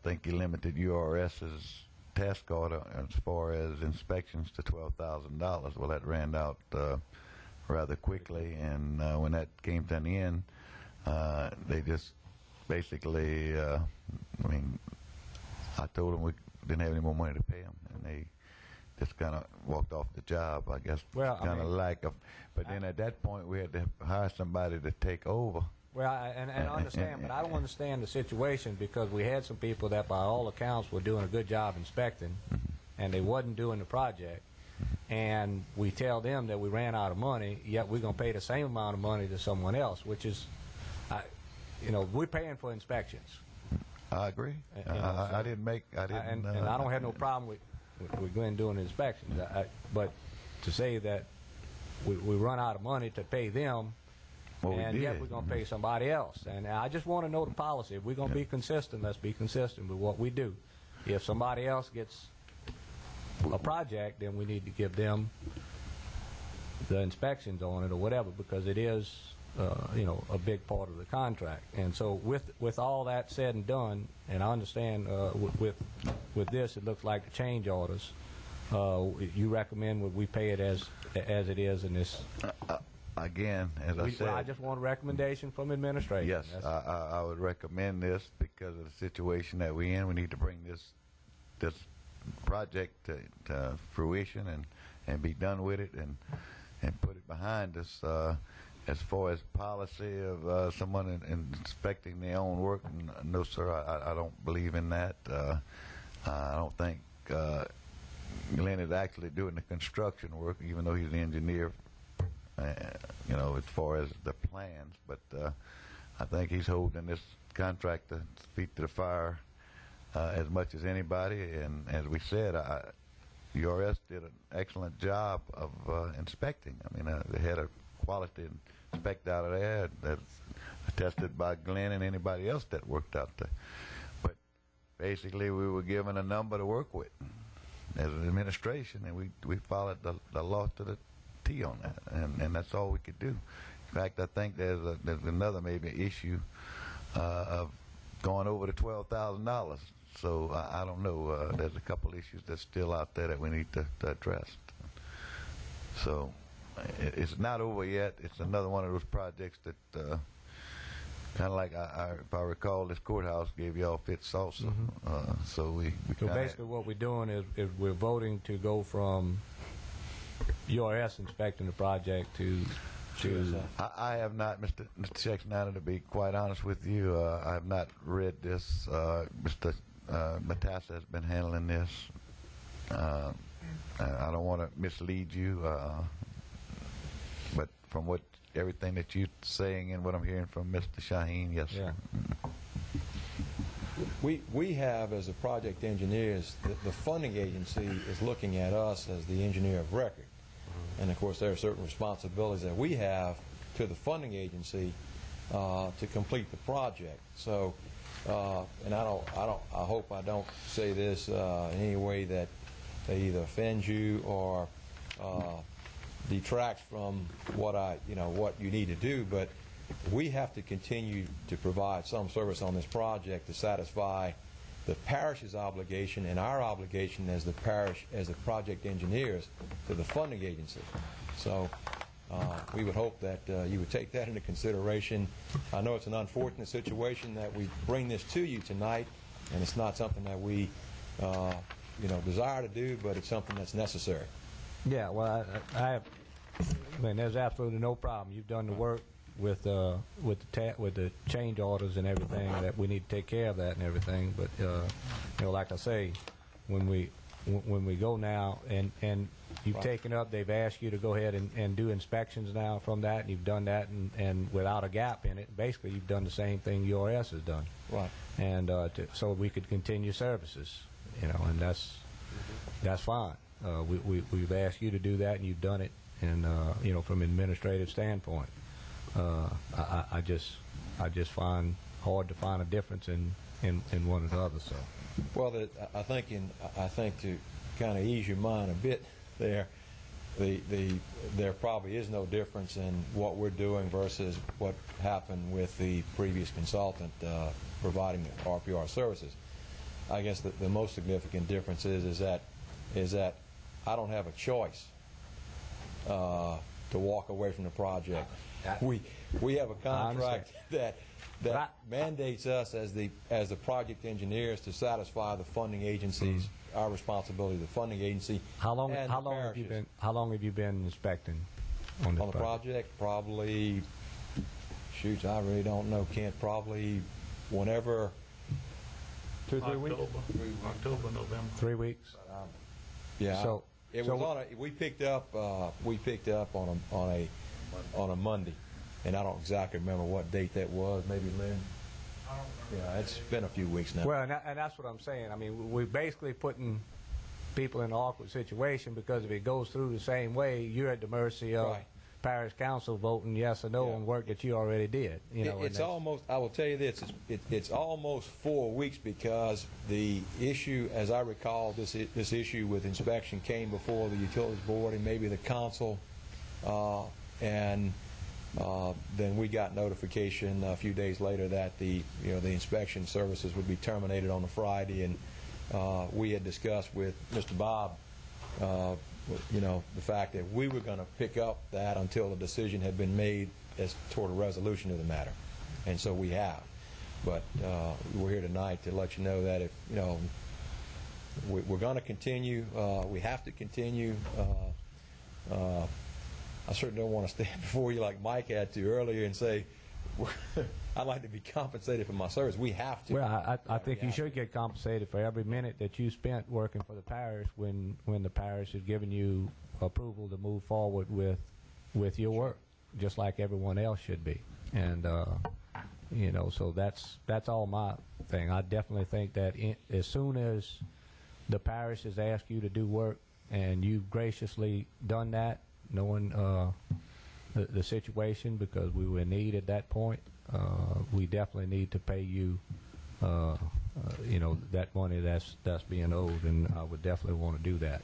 think he limited URS's task order as far as inspections to $12,000. Well, that ran out rather quickly, and when that came to an end, they just basically, I told them we didn't have any more money to pay them, and they just kind of walked off the job, I guess. Well, lack of. But then at that point, we had to hire somebody to take over. Well, I understand, but I don't understand the situation, because we had some people that, by all accounts, were doing a good job inspecting, and they wasn't doing the project. And we tell them that we ran out of money, yet we're going to pay the same amount of money to someone else, which is, we're paying for inspections. I agree. And I I don't have no problem with going and doing inspections. But to say that we run out of money to pay them, and yet we're going to pay somebody else. And I just want to know the policy. If we're going to be consistent, let's be consistent with what we do. If somebody else gets a project, then we need to give them the inspections on it or whatever, because it is a big part of the contract. And so with all that said and done, and I understand with this, it looks like the change orders. You recommend we pay it as it is in this? again, as I said, I just want a recommendation from administration. yes, That's- I would recommend this because of the situation that we're in. We need to bring this project to fruition and be done with it and put it behind us. As far as policy of someone inspecting their own work, no, sir, I don't believe in that. I don't think Glenn is actually doing the construction work, even though he's the engineer, as far as the plans. But I think he's holding this contractor's feet to the fire as much as anybody. And as we said, URS did an excellent job of inspecting. I mean, they had a quality inspect out of there that's attested by Glenn and anybody else that worked out there. But basically, we were given a number to work with as an administration, and we followed the law to the T on that, and that's all we could do. In fact, I think there's another maybe issue of going over the $12,000. So I don't know. There's a couple issues that's still out there that we need to address. So it's not over yet. It's another one of those projects that kind of like if I recall, this courthouse gave y'all fits also. So we So basically what we're doing is we're voting to go from URS inspecting the project to I have not, Mr. Schechtner, to be quite honest with you, I have not read this. Mr. Matassa has been handling this. I don't want to mislead you, but from everything that you're saying and what I'm hearing from Mr. Shaheen, yes, sir. We have, as a project engineers, the funding agency is looking at us as the engineer of record. And of course, there are certain responsibilities that we have to the funding agency to complete the project. So, and I hope I don't say this in any way that they either offend you or detracts from what you need to do. But we have to continue to provide some service on this project to satisfy the parish's obligation and our obligation as the parish, as the project engineers, to the funding agency. So we would hope that you would take that into consideration. I know it's an unfortunate situation that we bring this to you tonight, and it's not something that we desire to do, but it's something that's necessary. Yeah, well, I mean, there's absolutely no problem. You've done the work with the change orders and everything that we need to take care of that and everything. But like I say, when we go now and you've taken up, they've asked you to go ahead and do inspections now from that, and you've done that and without a gap in it. Basically, you've done the same thing URS has done. Right. And so we could continue services, and that's fine. We've asked you to do that, and you've done it. And from an administrative standpoint, I just find hard to find a difference in one or the other. So, well, I think to kind of ease your mind a bit there, there probably is no difference in what we're doing versus what happened with the previous consultant providing the RPR services. I guess the most significant difference is that I don't have a choice to walk away from the project. We have a contract that mandates us as the project engineers to satisfy the funding agencies, our responsibility to the funding agency. How long have you been inspecting on the project? Probably, I really don't know, Kent. Probably whenever. 2 or 3 weeks. October, November. 3 weeks. Yeah. So it was we picked up on a Monday, and I don't exactly remember what date that was. Maybe Lynn. Yeah, it's been a few weeks now. Well, and that's what I'm saying. I mean, we're basically putting people in an awkward situation because if it goes through the same way, you're at the mercy of parish council voting yes or no on work that you already did. It's almost. I will tell you this. It's almost 4 weeks because the issue, as I recall, this issue with inspection came before the utilities board and maybe the council, and then we got notification a few days later that the inspection services would be terminated on a Friday, and we had discussed with Mr. Bob the fact that we were going to pick up that until a decision had been made as toward a resolution of the matter. And so we have. But we're here tonight to let you know that if, we're going to continue, we have to continue. I certainly don't want to stand before you like Mike had to earlier and say, I'd like to be compensated for my service. We have to. Well, I think you should get compensated for every minute that you spent working for the parish when the parish has given you approval to move forward with your work, just like everyone else should be. And so that's all my thing. I definitely think that as soon as the parish has asked you to do work and you've graciously done that, knowing the situation, because we were in need at that point, we definitely need to pay you, that money that's being owed, and I would definitely want to do that.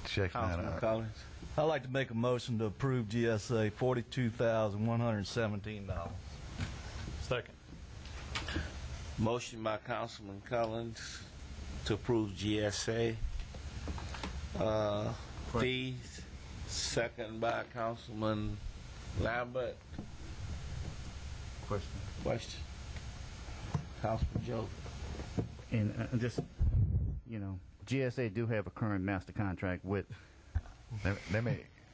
Councilman Collins. I'd like to make a motion to approve GSA $42,117. Second. Motion by Councilman Collins to approve GSA fees. Second by Councilman Lambert. Question. Councilman Joe. And just, GSA do have a current master contract with.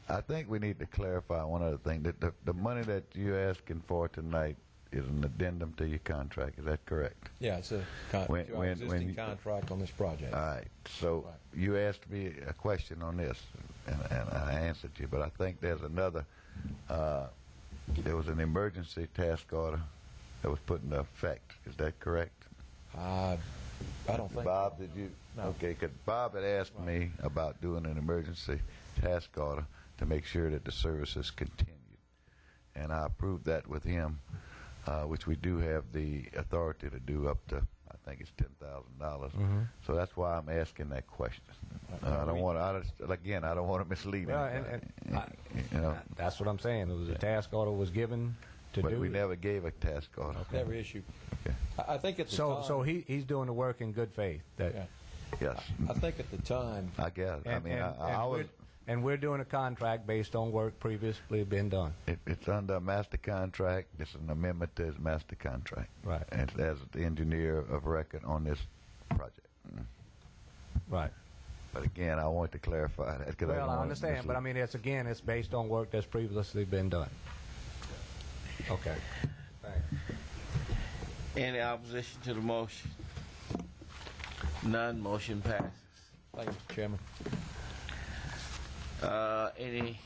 I think we need to clarify one other thing. That the money that you're asking for tonight is an addendum to your contract. Is that correct? Yeah, it's a existing contract on this project. All right. So you asked me a question on this, and I answered you. But I think there's another. There was an emergency task order that was put into effect. Is that correct? I don't think. Bob, did you? No. Okay, because Bob had asked me about doing an emergency task order to make sure that the services continued, and I approved that with him, which we do have the authority to do up to, I think it's $10,000. So that's why I'm asking that question. I don't want to. Again, I don't want to mislead him. That's what I'm saying. It was a task order was given to do. But we never gave a task order. Never issued. Okay. I think at the time. So he's doing the work in good faith. Yes. I think at the time. I guess. And we're doing a contract based on work previously been done. It's under a master contract. It's an amendment to his master contract. Right. And as the engineer of record on this project. Right. But again, I want to clarify that. Well, I understand, but I mean, it's based on work that's previously been done. Okay. Thanks. Any opposition to the motion? None. Motion passes. Thank you, Mr. Chairman. Any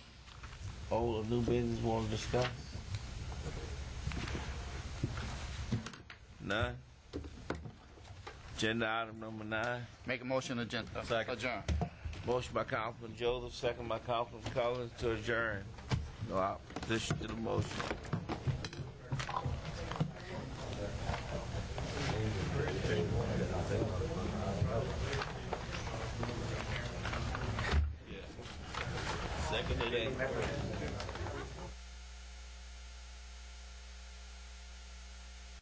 old or new business want to discuss? None. Agenda item number 9. Make a motion adjourn. Motion by Councilman Joseph, second by Councilman Collins to adjourn. No opposition to the motion. Second today.